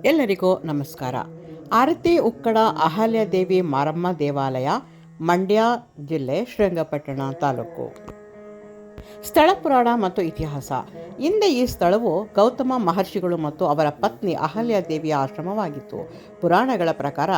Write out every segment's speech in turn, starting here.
ಎಲ್ಲರಿಗೂ ನಮಸ್ಕಾರ. ಆರತಿ ಉಕ್ಕಡ ಅಹಲ್ಯಾದೇವಿ ಮಾರಮ್ಮ ದೇವಾಲಯ, ಮಂಡ್ಯ ಜಿಲ್ಲೆ, ಶ್ರೀರಂಗಪಟ್ಟಣ ತಾಲೂಕು. ಸ್ಥಳ ಪುರಾಣ ಮತ್ತು ಇತಿಹಾಸ. ಹಿಂದೆ ಈ ಸ್ಥಳವು ಗೌತಮ ಮಹರ್ಷಿಗಳು ಮತ್ತು ಅವರ ಪತ್ನಿ ಅಹಲ್ಯಾದೇವಿಯ ಆಶ್ರಮವಾಗಿತ್ತು. ಪುರಾಣಗಳ ಪ್ರಕಾರ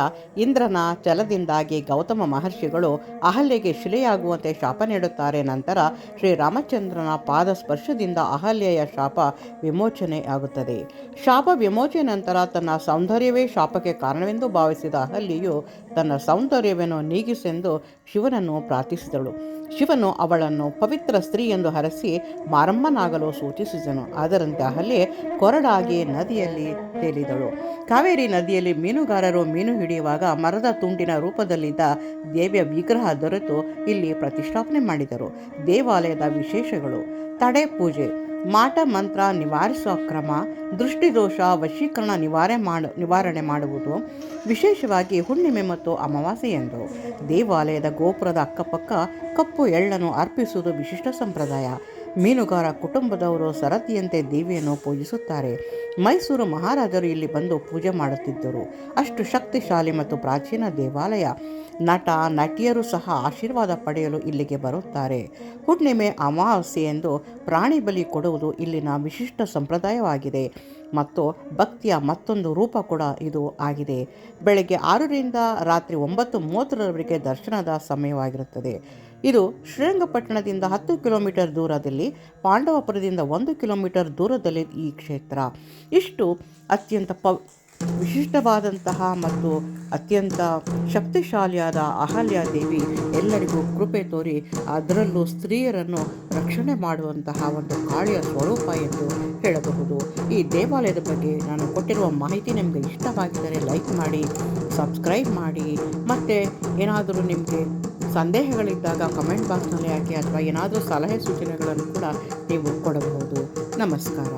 ಇಂದ್ರನ ಛಲದಿಂದಾಗಿ ಗೌತಮ ಮಹರ್ಷಿಗಳು ಅಹಲ್ಯೆಗೆ ಶಿಲೆಯಾಗುವಂತೆ ಶಾಪ ನೀಡುತ್ತಾರೆ. ನಂತರ ಶ್ರೀರಾಮಚಂದ್ರನ ಪಾದ ಸ್ಪರ್ಶದಿಂದ ಅಹಲ್ಯೆಯ ಶಾಪ ವಿಮೋಚನೆಯಾಗುತ್ತದೆ. ಶಾಪ ವಿಮೋಚನೆ ನಂತರ ತನ್ನ ಸೌಂದರ್ಯವೇ ಶಾಪಕ್ಕೆ ಕಾರಣವೆಂದು ಭಾವಿಸಿದ ಅಹಲ್ಯೆಯು ತನ್ನ ಸೌಂದರ್ಯವನ್ನು ನೀಗಿಸೆಂದು ಶಿವನನ್ನು ಪ್ರಾರ್ಥಿಸಿದಳು. ಶಿವನು ಅವಳನ್ನು ಪವಿತ್ರ ಸ್ತ್ರೀ ಎಂದು ಹರಸಿ ಮಾರಮ್ಮನಾಗಲು ಸೂಚಿಸಿದನು. ಅದರಂತೆ ಅಹಲ್ಯೆ ಕೊರಡಾಗಿ ನದಿಯಲ್ಲಿ ತೇಲಿದಳು. ಕಾವೇರಿ ನದಿಯಲ್ಲಿ ಮೀನುಗಾರರು ಮೀನು ಹಿಡಿಯುವಾಗ ಮರದ ತುಂಡಿನ ರೂಪದಲ್ಲಿದ್ದ ದೇವಿಯ ವಿಗ್ರಹ ದೊರೆತು ಇಲ್ಲಿ ಪ್ರತಿಷ್ಠಾಪನೆ ಮಾಡಿದರು. ದೇವಾಲಯದ ವಿಶೇಷಗಳು: ತಡೆ ಪೂಜೆ, ಮಾಟ ಮಂತ್ರ ನಿವಾರಿಸುವ ಕ್ರಮ, ದೃಷ್ಟಿದೋಷ ವಶೀಕರಣ ನಿವಾರಣೆ ಮಾಡುವುದು, ವಿಶೇಷವಾಗಿ ಹುಣ್ಣಿಮೆ ಮತ್ತು ಅಮಾವಾಸ್ಯೆಯಂದು. ದೇವಾಲಯದ ಗೋಪುರದ ಅಕ್ಕಪಕ್ಕ ಕಪ್ಪು ಎಳ್ಳನ್ನು ಅರ್ಪಿಸುವುದು ವಿಶಿಷ್ಟ ಸಂಪ್ರದಾಯ. ಮೀನುಗಾರ ಕುಟುಂಬದವರು ಸರತಿಯಂತೆ ದೇವಿಯನ್ನು ಪೂಜಿಸುತ್ತಾರೆ. ಮೈಸೂರು ಮಹಾರಾಜರು ಇಲ್ಲಿ ಬಂದು ಪೂಜೆ ಮಾಡುತ್ತಿದ್ದರು. ಅಷ್ಟು ಶಕ್ತಿಶಾಲಿ ಮತ್ತು ಪ್ರಾಚೀನ ದೇವಾಲಯ. ನಟ ನಟಿಯರು ಸಹ ಆಶೀರ್ವಾದ ಪಡೆಯಲು ಇಲ್ಲಿಗೆ ಬರುತ್ತಾರೆ. ಹುಣ್ಣಿಮೆ ಅಮಾವಾಸ್ಯೆಯೆಂದು ಪ್ರಾಣಿ ಬಲಿ ಕೊಡುವುದು ಇಲ್ಲಿನ ವಿಶಿಷ್ಟ ಸಂಪ್ರದಾಯವಾಗಿದೆ ಮತ್ತು ಭಕ್ತಿಯ ಮತ್ತೊಂದು ರೂಪ ಕೂಡ ಇದು ಆಗಿದೆ. ಬೆಳಗ್ಗೆ 6ರಿಂದ ರಾತ್ರಿ 9:30ರವರೆಗೆ ದರ್ಶನದ ಸಮಯವಾಗಿರುತ್ತದೆ. ಇದು ಶ್ರೀರಂಗಪಟ್ಟಣದಿಂದ 10 ಕಿಲೋಮೀಟರ್ ದೂರದಲ್ಲಿ, ಪಾಂಡವಪುರದಿಂದ 1 ಕಿಲೋಮೀಟರ್ ದೂರದಲ್ಲಿ ಈ ಕ್ಷೇತ್ರ. ಇಷ್ಟು ಅತ್ಯಂತ ವಿಶಿಷ್ಟವಾದಂತಹ ಮತ್ತು ಅತ್ಯಂತ ಶಕ್ತಿಶಾಲಿಯಾದ ಅಹಲ್ಯಾದೇವಿ ಎಲ್ಲರಿಗೂ ಕೃಪೆ ತೋರಿ, ಅದರಲ್ಲೂ ಸ್ತ್ರೀಯರನ್ನು ರಕ್ಷಣೆ ಮಾಡುವಂತಹ ಒಂದು ಕಾಳಿಯ ಸ್ವರೂಪ ಎಂದು ಹೇಳಬಹುದು. ಈ ದೇವಾಲಯದ ಬಗ್ಗೆ ನಾನು ಕೊಟ್ಟಿರುವ ಮಾಹಿತಿ ನಿಮಗೆ ಇಷ್ಟವಾಗಿದ್ದರೆ ಲೈಕ್ ಮಾಡಿ, ಸಬ್ಸ್ಕ್ರೈಬ್ ಮಾಡಿ, ಮತ್ತು ಏನಾದರೂ ನಿಮಗೆ ಸಂದೇಹಗಳಿದ್ದಾಗ ಕಮೆಂಟ್ ಬಾಕ್ಸ್ನಲ್ಲಿ ಹಾಕಿ, ಅಥವಾ ಏನಾದರೂ ಸಲಹೆ ಸೂಚನೆಗಳನ್ನು ಕೂಡ ನೀವು ಕೊಡಬಹುದು. ನಮಸ್ಕಾರ.